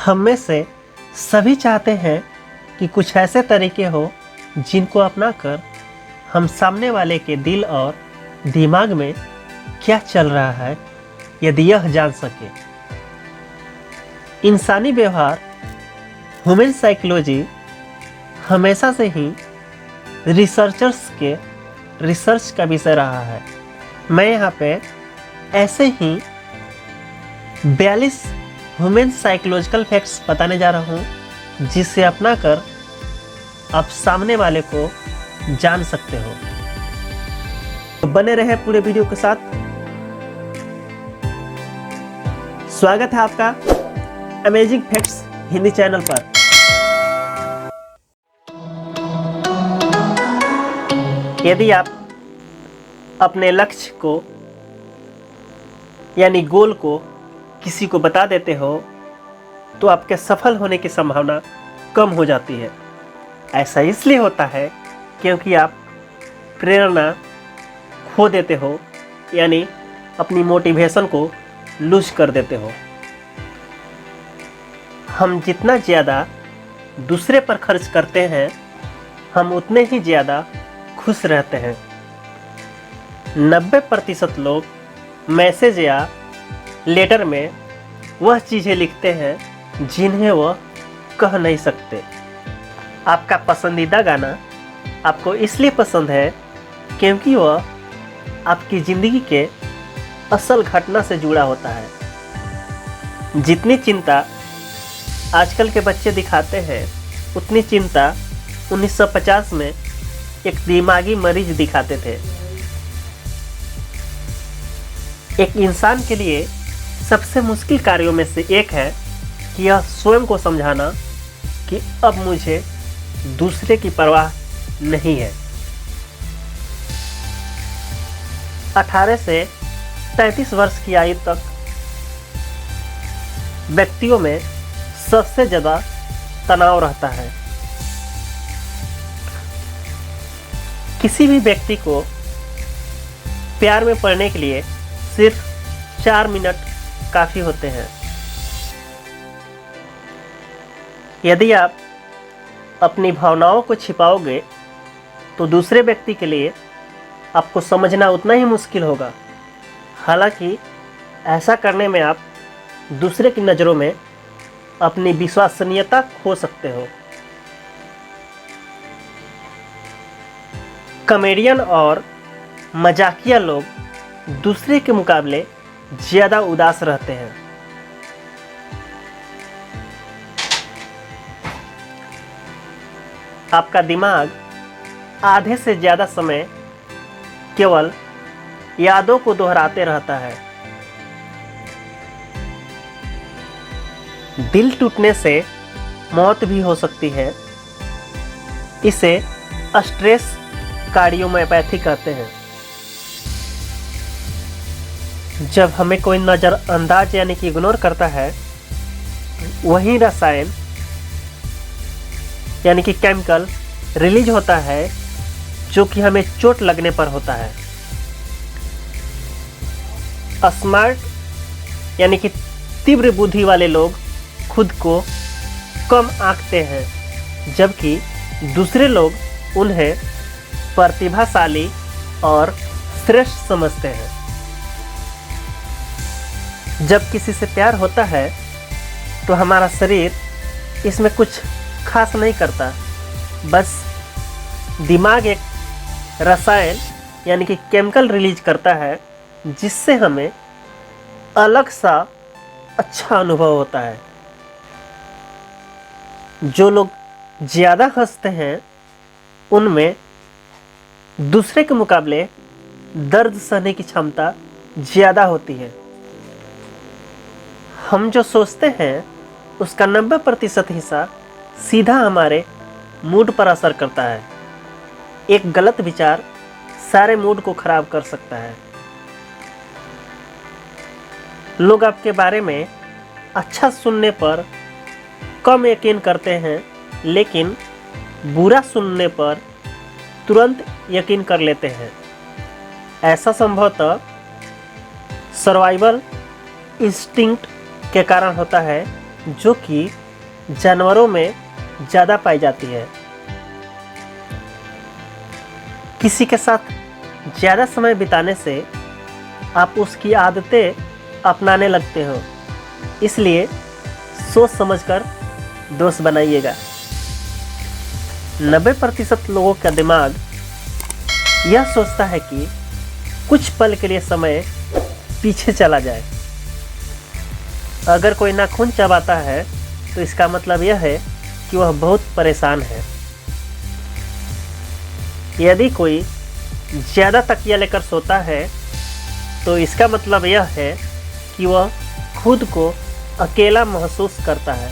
हम में से सभी चाहते हैं कि कुछ ऐसे तरीके हो जिनको अपनाकर हम सामने वाले के दिल और दिमाग में क्या चल रहा है यदि यह जान सके। इंसानी व्यवहार ह्यूमन साइकोलॉजी हमेशा से ही रिसर्चर्स के रिसर्च का विषय रहा है। मैं यहाँ पे ऐसे ही 42 ह्यूमन साइकोलॉजिकल फैक्ट्स बताने जा रहा हूँ जिसे अपनाकर आप सामने वाले को जान सकते हो। तो बने रहे पूरे वीडियो के साथ। स्वागत है आपका अमेजिंग फैक्ट्स हिंदी चैनल पर। यदि आप अपने लक्ष्य को यानी गोल को किसी को बता देते हो तो आपके सफल होने की संभावना कम हो जाती है। ऐसा इसलिए होता है क्योंकि आप प्रेरणा खो देते हो, यानी अपनी मोटिवेशन को लूज कर देते हो। हम जितना ज़्यादा दूसरे पर खर्च करते हैं हम उतने ही ज़्यादा खुश रहते हैं। 90% लोग मैसेज या लेटर में वह चीज़ें लिखते हैं जिन्हें वह कह नहीं सकते। आपका पसंदीदा गाना आपको इसलिए पसंद है क्योंकि वह आपकी ज़िंदगी के असल घटना से जुड़ा होता है। जितनी चिंता आजकल के बच्चे दिखाते हैं उतनी चिंता 1950 में एक दिमागी मरीज दिखाते थे। एक इंसान के लिए सबसे मुश्किल कार्यों में से एक है कि यह स्वयं को समझाना कि अब मुझे दूसरे की परवाह नहीं है। 18 से 33 वर्ष की आयु तक व्यक्तियों में सबसे ज़्यादा तनाव रहता है। किसी भी व्यक्ति को प्यार में पड़ने के लिए सिर्फ 4 मिनट काफ़ी होते हैं। यदि आप अपनी भावनाओं को छिपाओगे तो दूसरे व्यक्ति के लिए आपको समझना उतना ही मुश्किल होगा। हालांकि ऐसा करने में आप दूसरे की नज़रों में अपनी विश्वसनीयता खो सकते हो। कॉमेडियन और मजाकिया लोग दूसरे के मुकाबले ज़्यादा उदास रहते हैं। आपका दिमाग आधे से ज़्यादा समय केवल यादों को दोहराते रहता है। दिल टूटने से मौत भी हो सकती है। इसे स्ट्रेस कार्डियोमायोपैथी कहते हैं। जब हमें कोई नज़रअंदाज यानी कि इग्नोर करता है, वही रसायन यानी कि केमिकल रिलीज होता है जो कि हमें चोट लगने पर होता है। स्मार्ट यानी कि तीव्र बुद्धि वाले लोग खुद को कम आंकते हैं, जबकि दूसरे लोग उन्हें प्रतिभाशाली और श्रेष्ठ समझते हैं। जब किसी से प्यार होता है तो हमारा शरीर इसमें कुछ खास नहीं करता, बस दिमाग एक रसायन यानी कि केमिकल रिलीज करता है जिससे हमें अलग सा अच्छा अनुभव होता है। जो लोग ज़्यादा हंसते हैं उनमें दूसरे के मुकाबले दर्द सहने की क्षमता ज़्यादा होती है। हम जो सोचते हैं उसका 90% हिस्सा सीधा हमारे मूड पर असर करता है। एक गलत विचार सारे मूड को खराब कर सकता है। लोग आपके बारे में अच्छा सुनने पर कम यकीन करते हैं, लेकिन बुरा सुनने पर तुरंत यकीन कर लेते हैं। ऐसा संभवतः सर्वाइवल इंस्टिंक्ट के कारण होता है जो कि जानवरों में ज़्यादा पाई जाती है। किसी के साथ ज़्यादा समय बिताने से आप उसकी आदतें अपनाने लगते हो, इसलिए सोच समझकर दोस्त बनाइएगा। 90% लोगों का दिमाग यह सोचता है कि कुछ पल के लिए समय पीछे चला जाए। अगर कोई नाखून चबाता है तो इसका मतलब यह है कि वह बहुत परेशान है। यदि कोई ज़्यादा तकिया लेकर सोता है तो इसका मतलब यह है कि वह खुद को अकेला महसूस करता है।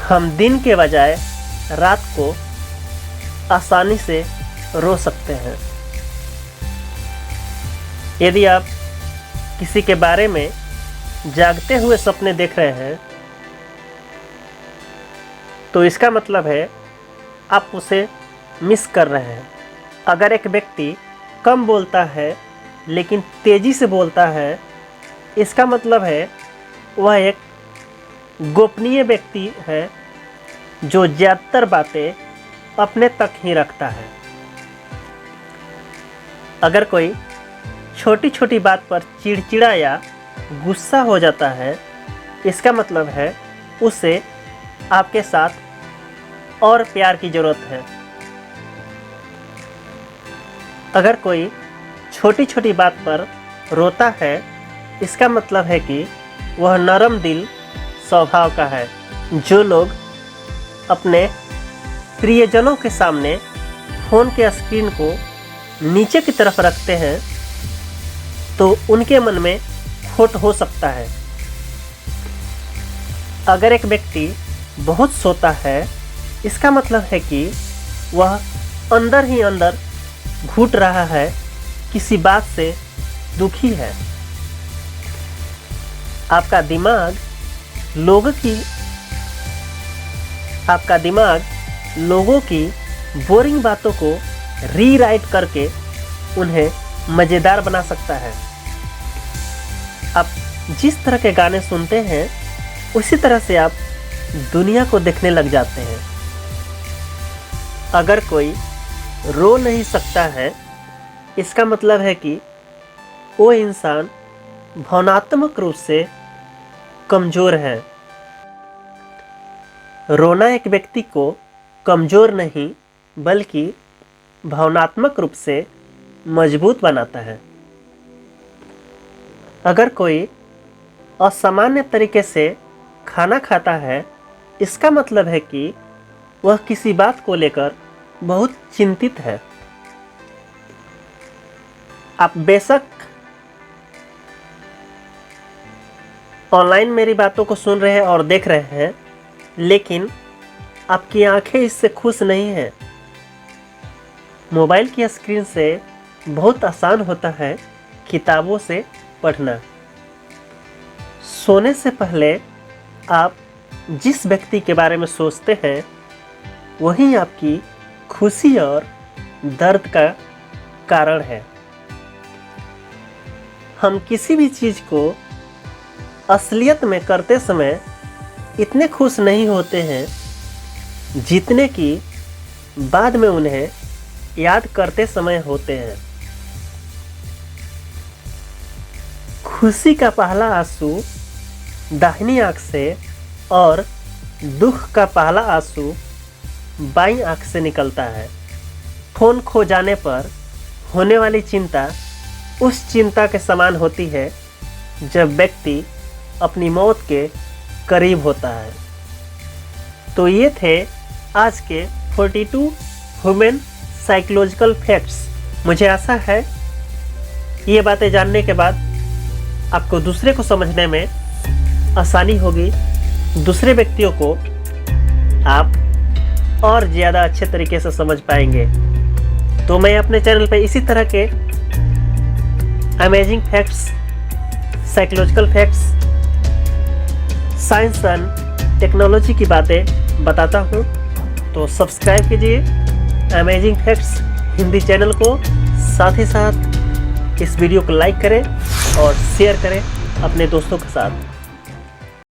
हम दिन के बजाय रात को आसानी से रो सकते हैं। यदि आप किसी के बारे में जागते हुए सपने देख रहे हैं तो इसका मतलब है आप उसे मिस कर रहे हैं। अगर एक व्यक्ति कम बोलता है लेकिन तेज़ी से बोलता है, इसका मतलब है वह एक गोपनीय व्यक्ति है जो ज़्यादातर बातें अपने तक ही रखता है। अगर कोई छोटी छोटी बात पर चिड़चिड़ा या गुस्सा हो जाता है, इसका मतलब है उसे आपके साथ और प्यार की ज़रूरत है। अगर कोई छोटी छोटी बात पर रोता है, इसका मतलब है कि वह नरम दिल स्वभाव का है। जो लोग अपने प्रियजनों के सामने फ़ोन के स्क्रीन को नीचे की तरफ रखते हैं तो उनके मन में खोट हो सकता है। अगर एक व्यक्ति बहुत सोता है, इसका मतलब है कि वह अंदर ही अंदर घुट रहा है, किसी बात से दुखी है। आपका दिमाग लोगों की बोरिंग बातों को रीराइट करके उन्हें मज़ेदार बना सकता है। आप जिस तरह के गाने सुनते हैं उसी तरह से आप दुनिया को देखने लग जाते हैं। अगर कोई रो नहीं सकता है, इसका मतलब है कि वो इंसान भावनात्मक रूप से कमज़ोर है। रोना एक व्यक्ति को कमज़ोर नहीं बल्कि भावनात्मक रूप से मजबूत बनाता है। अगर कोई असामान्य तरीके से खाना खाता है, इसका मतलब है कि वह किसी बात को लेकर बहुत चिंतित है। आप बेशक ऑनलाइन मेरी बातों को सुन रहे हैं और देख रहे हैं, लेकिन आपकी आंखें इससे खुश नहीं हैं। मोबाइल की स्क्रीन से बहुत आसान होता है किताबों से पढ़ना। सोने से पहले आप जिस व्यक्ति के बारे में सोचते हैं वही आपकी खुशी और दर्द का कारण है। हम किसी भी चीज़ को असलियत में करते समय इतने खुश नहीं होते हैं जितने कि बाद में उन्हें याद करते समय होते हैं। खुशी का पहला आंसू दाहिनी आंख से और दुख का पहला आंसू बाईं आंख से निकलता है। फ़ोन खो जाने पर होने वाली चिंता उस चिंता के समान होती है जब व्यक्ति अपनी मौत के करीब होता है। तो ये थे आज के 42 ह्यूमन साइकोलॉजिकल फैक्ट्स। मुझे आशा है ये बातें जानने के बाद आपको दूसरे को समझने में आसानी होगी, दूसरे व्यक्तियों को आप और ज़्यादा अच्छे तरीके से समझ पाएंगे। तो मैं अपने चैनल पे इसी तरह के amazing facts, psychological facts, science and technology की बातें बताता हूँ। तो सब्सक्राइब कीजिए अमेजिंग फैक्ट्स हिंदी चैनल को, साथ ही साथ इस वीडियो को लाइक करें और शेयर करें। अपने दोस्तों के साथ